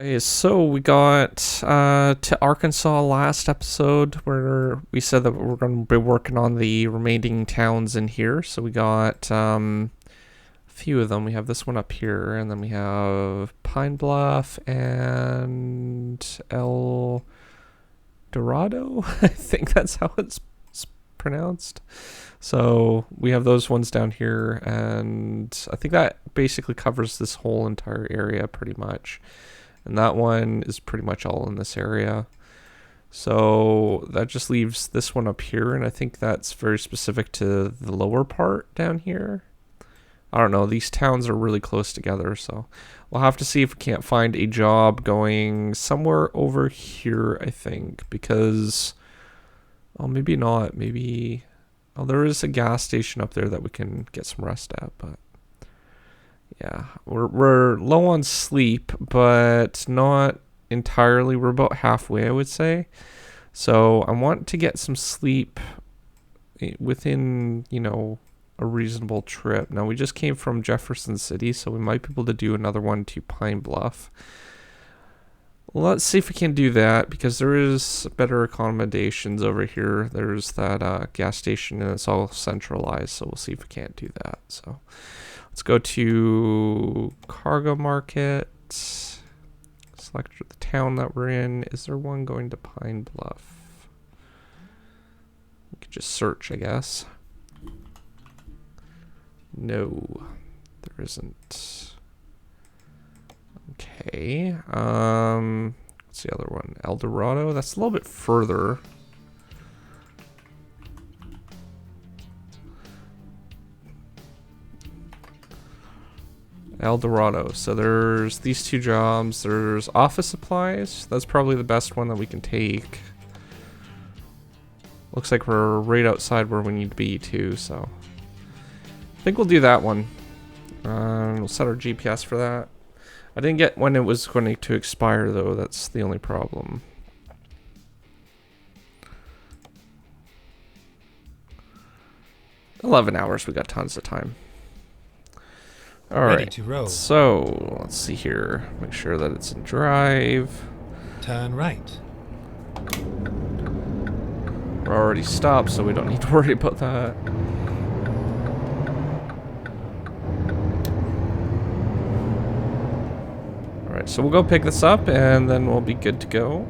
Okay, so we got to Arkansas last episode where we said that we're going to be working on the remaining towns in here. So we got a few of them. We have this one up here, and then we have Pine Bluff and El Dorado. I think that's how it's pronounced. So we have those ones down here, and I think that basically covers this whole entire area pretty much. And that one is pretty much all in this area. So that just leaves this one up here, and I think that's very specific to the lower part down here. I don't know, these towns are really close together, so we'll have to see if we can't find a job going somewhere over here, I think, because, oh, maybe not, maybe, oh, there is a gas station up there that we can get some rest at, but yeah, we're low on sleep, but not entirely. We're about halfway, I would say. So I want to get some sleep within, a reasonable trip. Now, we just came from Jefferson City, so we might be able to do another one to Pine Bluff. Let's see if we can do that, because there is better accommodations over here. There's that gas station, and it's all centralized, so we'll see if we can't do that. So let's go to Cargo Market. Select the town that we're in. Is there one going to Pine Bluff? We could just search, I guess. No, there isn't. Okay. What's the other one? El Dorado. That's a little bit further. El Dorado. So there's these two jobs. There's office supplies. That's probably the best one that we can take. Looks like we're right outside where we need to be too, so I think we'll do that one. We'll set our GPS for that. I didn't get when it was going to expire though. That's the only problem. $11 hours. We got tons of time. All Ready right. to roll. So let's see here. Make sure that it's in drive. Turn right. We're already stopped, so we don't need to worry about that. All right, so we'll go pick this up, and then we'll be good to go.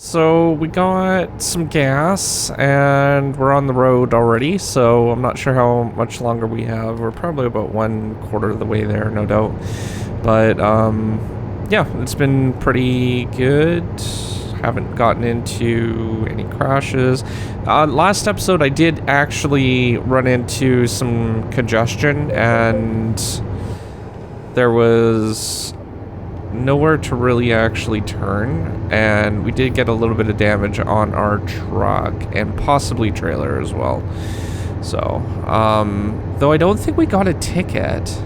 So we got some gas and we're on the road already, so I'm not sure how much longer we have. We're probably about 1/4 of the way there, no doubt. But yeah, it's been pretty good. Haven't gotten into any crashes. Last episode I did actually run into some congestion and there was nowhere to really actually turn, and we did get a little bit of damage on our truck and possibly trailer as well. So, though I don't think we got a ticket.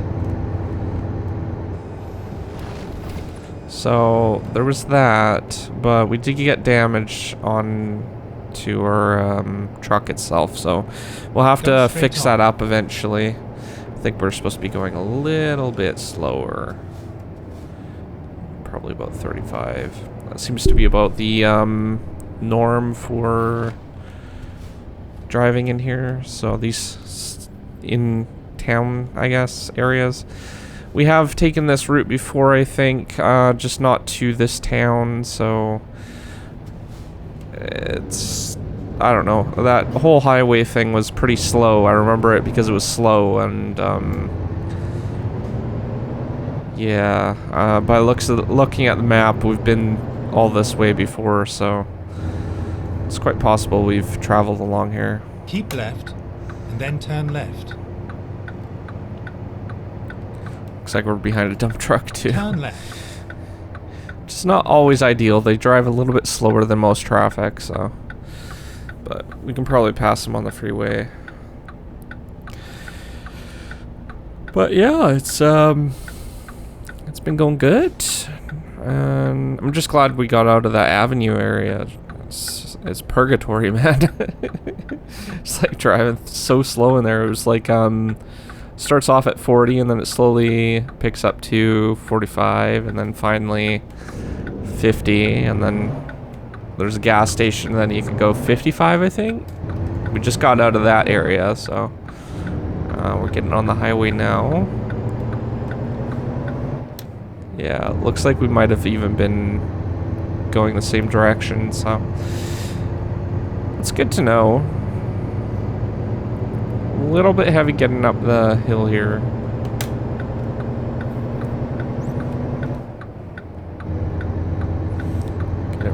So there was that, but we did get damage on to our truck itself, so we'll have to fix that up eventually. I think we're supposed to be going a little bit slower. Probably about 35. That seems to be about the norm for driving in here. So these in town, I guess, areas. We have taken this route before, I think, just not to this town, so it's, I don't know, that whole highway thing was pretty slow. I remember it because it was slow, and yeah, by looking at the map, we've been all this way before, so it's quite possible we've traveled along here. Keep left, and then turn left. Looks like we're behind a dump truck, too. Turn left. Which is not always ideal. They drive a little bit slower than most traffic, so... But we can probably pass them on the freeway. But yeah, it's been going good. And I'm just glad we got out of that avenue area. It's purgatory, man. It's like driving so slow in there. It was like, starts off at 40 and then it slowly picks up to 45 and then finally 50, and then there's a gas station and then you can go 55, I think. We just got out of that area, so we're getting on the highway now. Yeah, it looks like we might have even been going the same direction, so it's good to know. A little bit heavy getting up the hill here. Okay,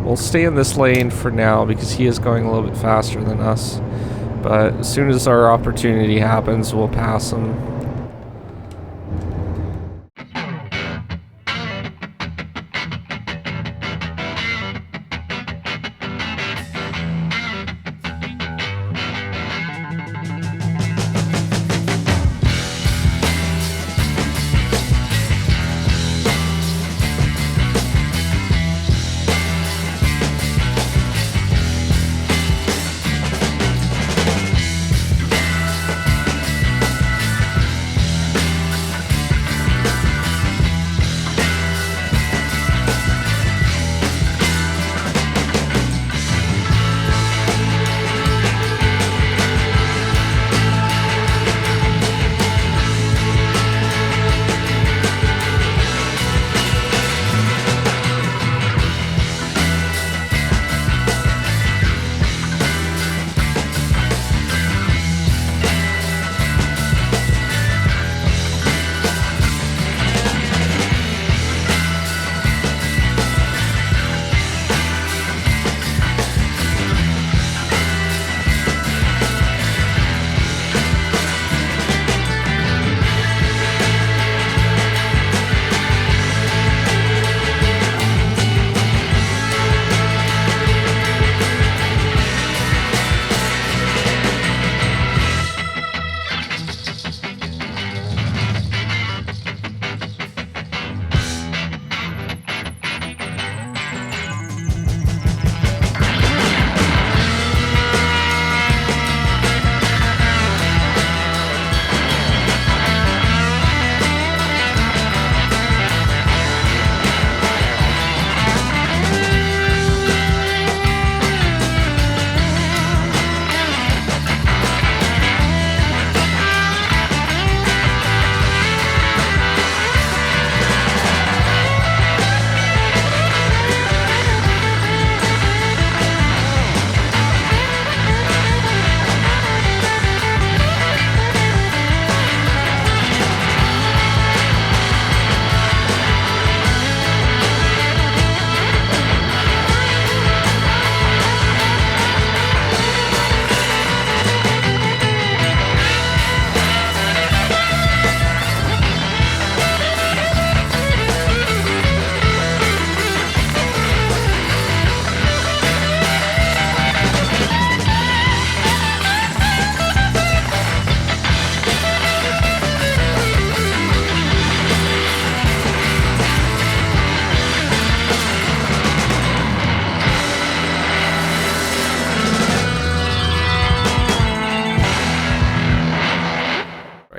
we'll stay in this lane for now because he is going a little bit faster than us. But as soon as our opportunity happens, we'll pass him.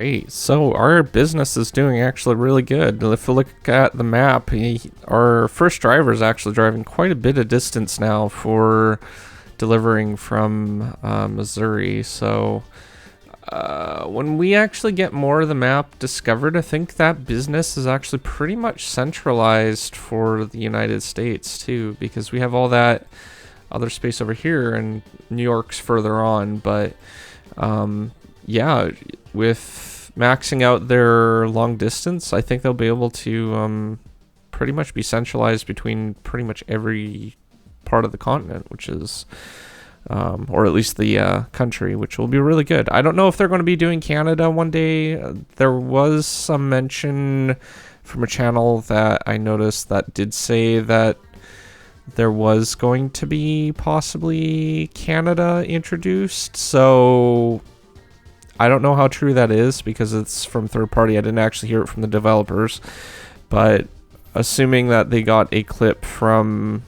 Great. So our business is doing actually really good. If you look at the map, our first driver is actually driving quite a bit of distance now for delivering from Missouri. So when we actually get more of the map discovered, I think that business is actually pretty much centralized for the United States too, because we have all that other space over here and New York's further on. But yeah, with maxing out their long distance, I think they'll be able to pretty much be centralized between pretty much every part of the continent, which is or at least the country, which will be really good. I don't know if they're going to be doing Canada one day. There was some mention from a channel that I noticed that did say that there was going to be possibly Canada introduced. So I don't know how true that is because it's from third party. I didn't actually hear it from the developers, but assuming that they got a clip from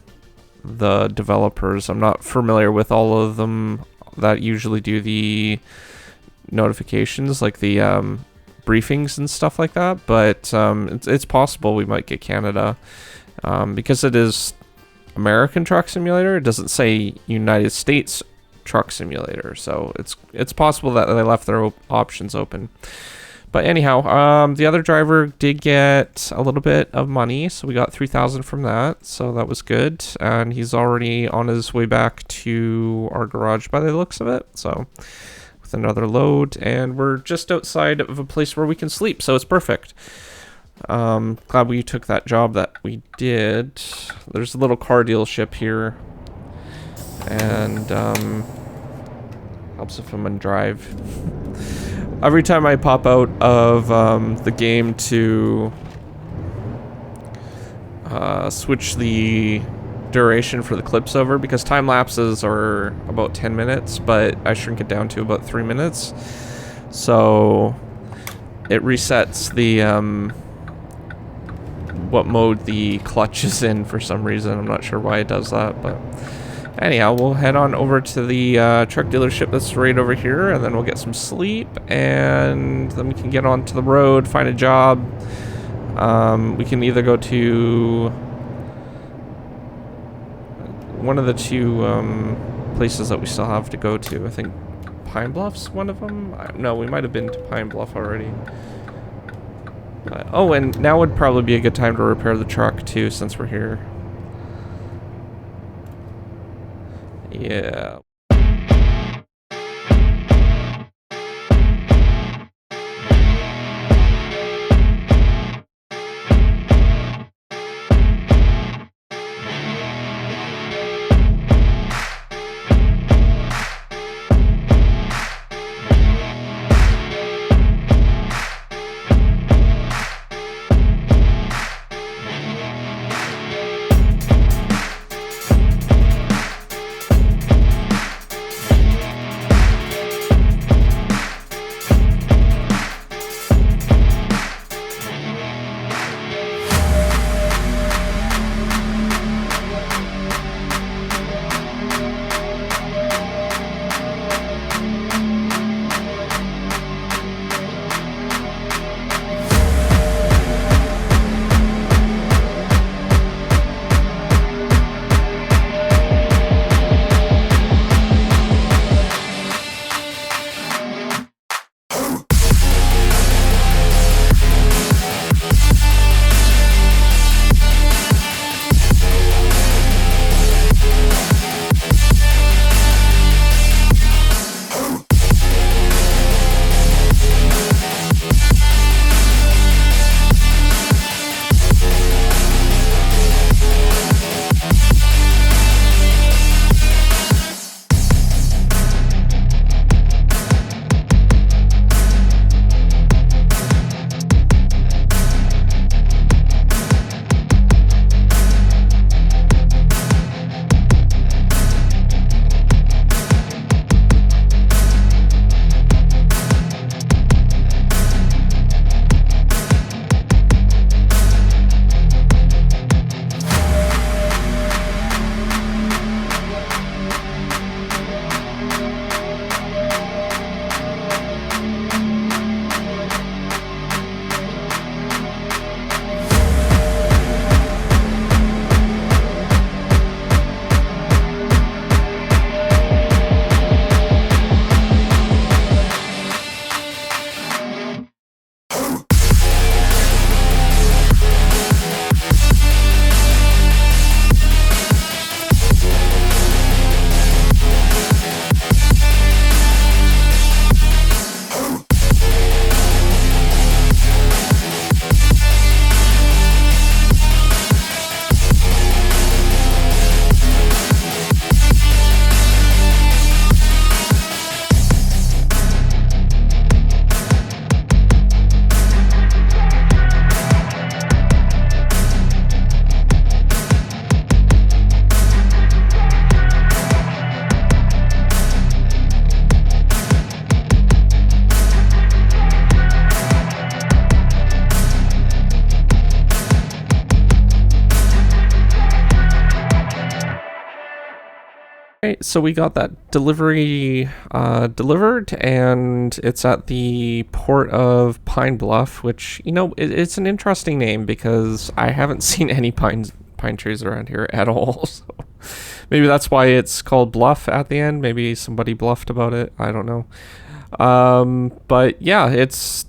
the developers, I'm not familiar with all of them that usually do the notifications, like the briefings and stuff like that, but it's possible we might get Canada because it is American Truck Simulator. It doesn't say United States Truck Simulator, so it's possible that they left their options open. But anyhow, the other driver did get a little bit of money, so we got 3,000 from that, so that was good. And he's already on his way back to our garage by the looks of it, so with another load, and we're just outside of a place where we can sleep, so it's perfect. Glad we took that job that we did. There's a little car dealership here, and helps if I'm on drive. Every time I pop out of the game to switch the duration for the clips over, because time lapses are about 10 minutes, but I shrink it down to about 3 minutes. So it resets the what mode the clutch is in for some reason. I'm not sure why it does that, but anyhow, we'll head on over to the truck dealership that's right over here, and then we'll get some sleep, and then we can get onto the road, find a job. We can either go to one of the two places that we still have to go to. I think Pine Bluff's one of them. No, we might have been to Pine Bluff already. Oh, and now would probably be a good time to repair the truck too, since we're here. Yeah. Right, so we got that delivery delivered, and it's at the port of Pine Bluff, which, you know, it's an interesting name because I haven't seen any pine trees around here at all. So maybe that's why it's called Bluff at the end. Maybe somebody bluffed about it. I don't know. But yeah, it's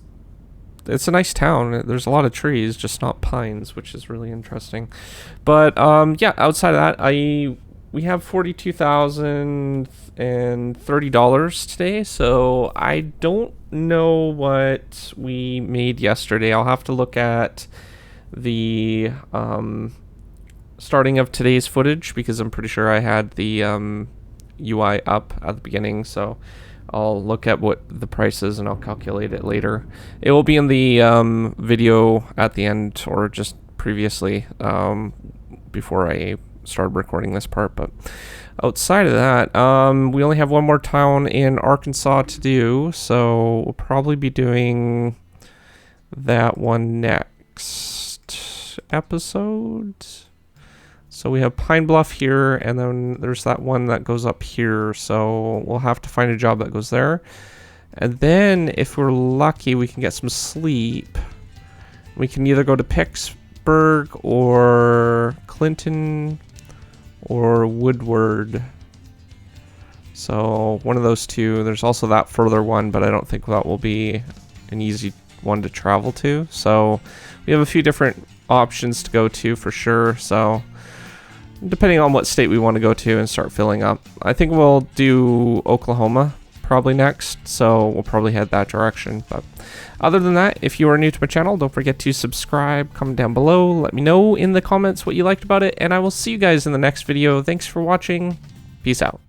a nice town. There's a lot of trees, just not pines, which is really interesting. But yeah, outside of that, we have $42,030 today, so I don't know what we made yesterday. I'll have to look at the starting of today's footage because I'm pretty sure I had the UI up at the beginning, so I'll look at what the price is and I'll calculate it later. It will be in the video at the end or just previously before I started recording this part. But outside of that, we only have one more town in Arkansas to do, so we'll probably be doing that one next episode. So we have Pine Bluff here, and then there's that one that goes up here, so we'll have to find a job that goes there. And then if we're lucky, we can get some sleep. We can either go to Pittsburgh or Clinton or Woodward. So one of those two. There's also that further one, but I don't think that will be an easy one to travel to. So we have a few different options to go to for sure. So depending on what state we want to go to and start filling up. I think we'll do Oklahoma probably next, so we'll probably head that direction. But other than that, if you are new to my channel, don't forget to subscribe, comment down below, let me know in the comments what you liked about it, and I will see you guys in the next video. Thanks for watching. Peace out.